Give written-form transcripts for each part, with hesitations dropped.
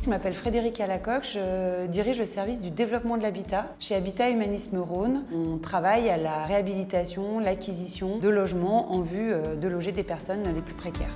Je m'appelle Frédérique Alacoque, je dirige le service du développement de l'habitat chez Habitat Humanisme Rhône. On travaille à la réhabilitation, l'acquisition de logements en vue de loger des personnes les plus précaires.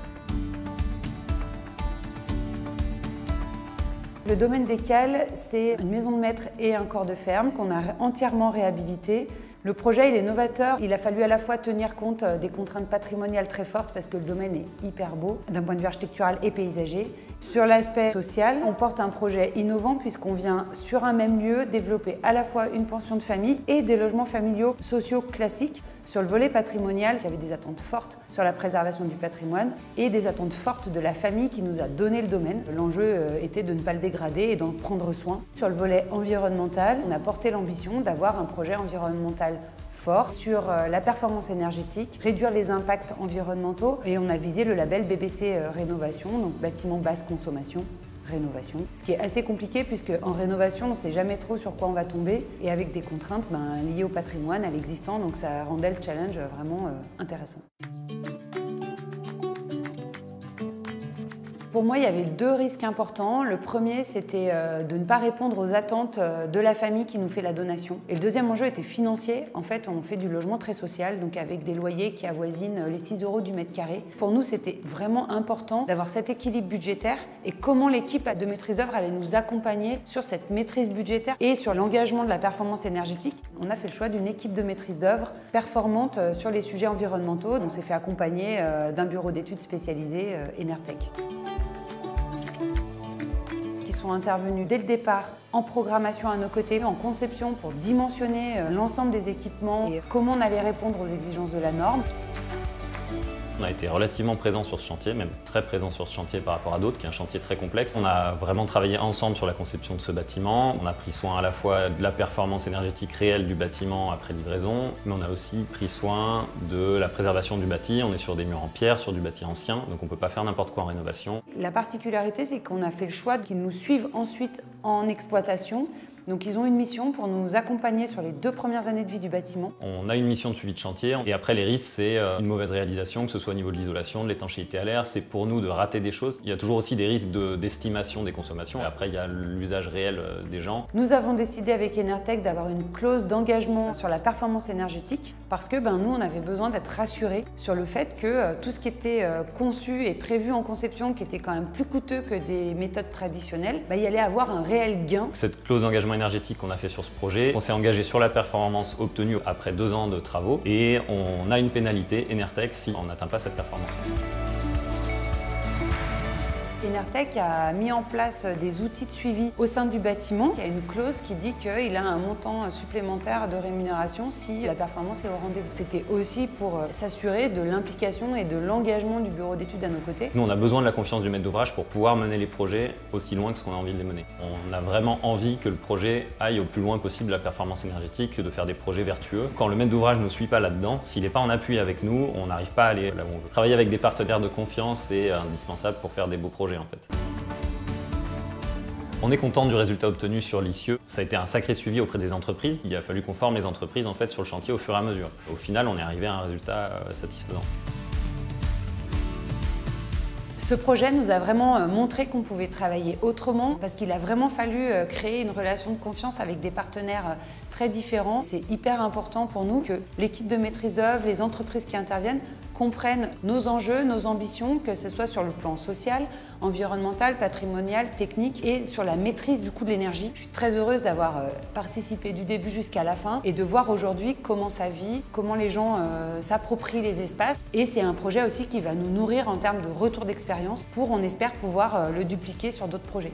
Le domaine des Cales, c'est une maison de maître et un corps de ferme qu'on a entièrement réhabilité. Le projet il est novateur, il a fallu à la fois tenir compte des contraintes patrimoniales très fortes parce que le domaine est hyper beau d'un point de vue architectural et paysager. Sur l'aspect social, on porte un projet innovant puisqu'on vient sur un même lieu développer à la fois une pension de famille et des logements familiaux sociaux classiques. Sur le volet patrimonial, il y avait des attentes fortes sur la préservation du patrimoine et des attentes fortes de la famille qui nous a donné le domaine. L'enjeu était de ne pas le dégrader et d'en prendre soin. Sur le volet environnemental, on a porté l'ambition d'avoir un projet environnemental fort sur la performance énergétique, réduire les impacts environnementaux et on a visé le label BBC Rénovation, donc bâtiment basse consommation. Rénovation. Ce qui est assez compliqué puisque en rénovation, on ne sait jamais trop sur quoi on va tomber et avec des contraintes liées au patrimoine, à l'existant, donc ça rendait le challenge vraiment intéressant. Pour moi, il y avait deux risques importants. Le premier, c'était de ne pas répondre aux attentes de la famille qui nous fait la donation. Et le deuxième enjeu était financier. En fait, on fait du logement très social, donc avec des loyers qui avoisinent les 6 € du mètre carré. Pour nous, c'était vraiment important d'avoir cet équilibre budgétaire et comment l'équipe de maîtrise d'œuvre allait nous accompagner sur cette maîtrise budgétaire et sur l'engagement de la performance énergétique. On a fait le choix d'une équipe de maîtrise d'œuvre performante sur les sujets environnementaux. On s'est fait accompagner d'un bureau d'études spécialisé, Enertech. Sont intervenus dès le départ en programmation à nos côtés, en conception pour dimensionner l'ensemble des équipements et comment on allait répondre aux exigences de la norme. On a été relativement présent sur ce chantier, même très présent sur ce chantier par rapport à d'autres, qui est un chantier très complexe. On a vraiment travaillé ensemble sur la conception de ce bâtiment. On a pris soin à la fois de la performance énergétique réelle du bâtiment après livraison, mais on a aussi pris soin de la préservation du bâti. On est sur des murs en pierre, sur du bâti ancien, donc on ne peut pas faire n'importe quoi en rénovation. La particularité, c'est qu'on a fait le choix qu'ils nous suivent ensuite en exploitation. Donc ils ont une mission pour nous accompagner sur les 2 premières années de vie du bâtiment. On a une mission de suivi de chantier et après les risques c'est une mauvaise réalisation, que ce soit au niveau de l'isolation, de l'étanchéité à l'air, c'est pour nous de rater des choses. Il y a toujours aussi des risques d'estimation des consommations et après il y a l'usage réel des gens. Nous avons décidé avec Enertech d'avoir une clause d'engagement sur la performance énergétique parce que nous on avait besoin d'être rassurés sur le fait que tout ce qui était conçu et prévu en conception, qui était quand même plus coûteux que des méthodes traditionnelles, il y allait avoir un réel gain. Cette clause d'engagement énergétique qu'on a fait sur ce projet, on s'est engagé sur la performance obtenue après 2 ans de travaux et on a une pénalité Enertech si on n'atteint pas cette performance. Enertech a mis en place des outils de suivi au sein du bâtiment. Il y a une clause qui dit qu'il a un montant supplémentaire de rémunération si la performance est au rendez-vous. C'était aussi pour s'assurer de l'implication et de l'engagement du bureau d'études à nos côtés. Nous, on a besoin de la confiance du maître d'ouvrage pour pouvoir mener les projets aussi loin que ce qu'on a envie de les mener. On a vraiment envie que le projet aille au plus loin possible de la performance énergétique, que de faire des projets vertueux. Quand le maître d'ouvrage ne nous suit pas là-dedans, s'il n'est pas en appui avec nous, on n'arrive pas à aller là où on veut. Travailler avec des partenaires de confiance, c'est indispensable pour faire des beaux projets en fait. On est content du résultat obtenu sur l'Issieux. Ça a été un sacré suivi auprès des entreprises. Il a fallu qu'on forme les entreprises en fait sur le chantier au fur et à mesure. Au final, on est arrivé à un résultat satisfaisant. Ce projet nous a vraiment montré qu'on pouvait travailler autrement parce qu'il a vraiment fallu créer une relation de confiance avec des partenaires très différents. C'est hyper important pour nous que l'équipe de maîtrise d'œuvre, les entreprises qui interviennent comprennent nos enjeux, nos ambitions, que ce soit sur le plan social, environnemental, patrimonial, technique et sur la maîtrise du coût de l'énergie. Je suis très heureuse d'avoir participé du début jusqu'à la fin et de voir aujourd'hui comment ça vit, comment les gens s'approprient les espaces. Et c'est un projet aussi qui va nous nourrir en termes de retour d'expérience pour, on espère, pouvoir le dupliquer sur d'autres projets.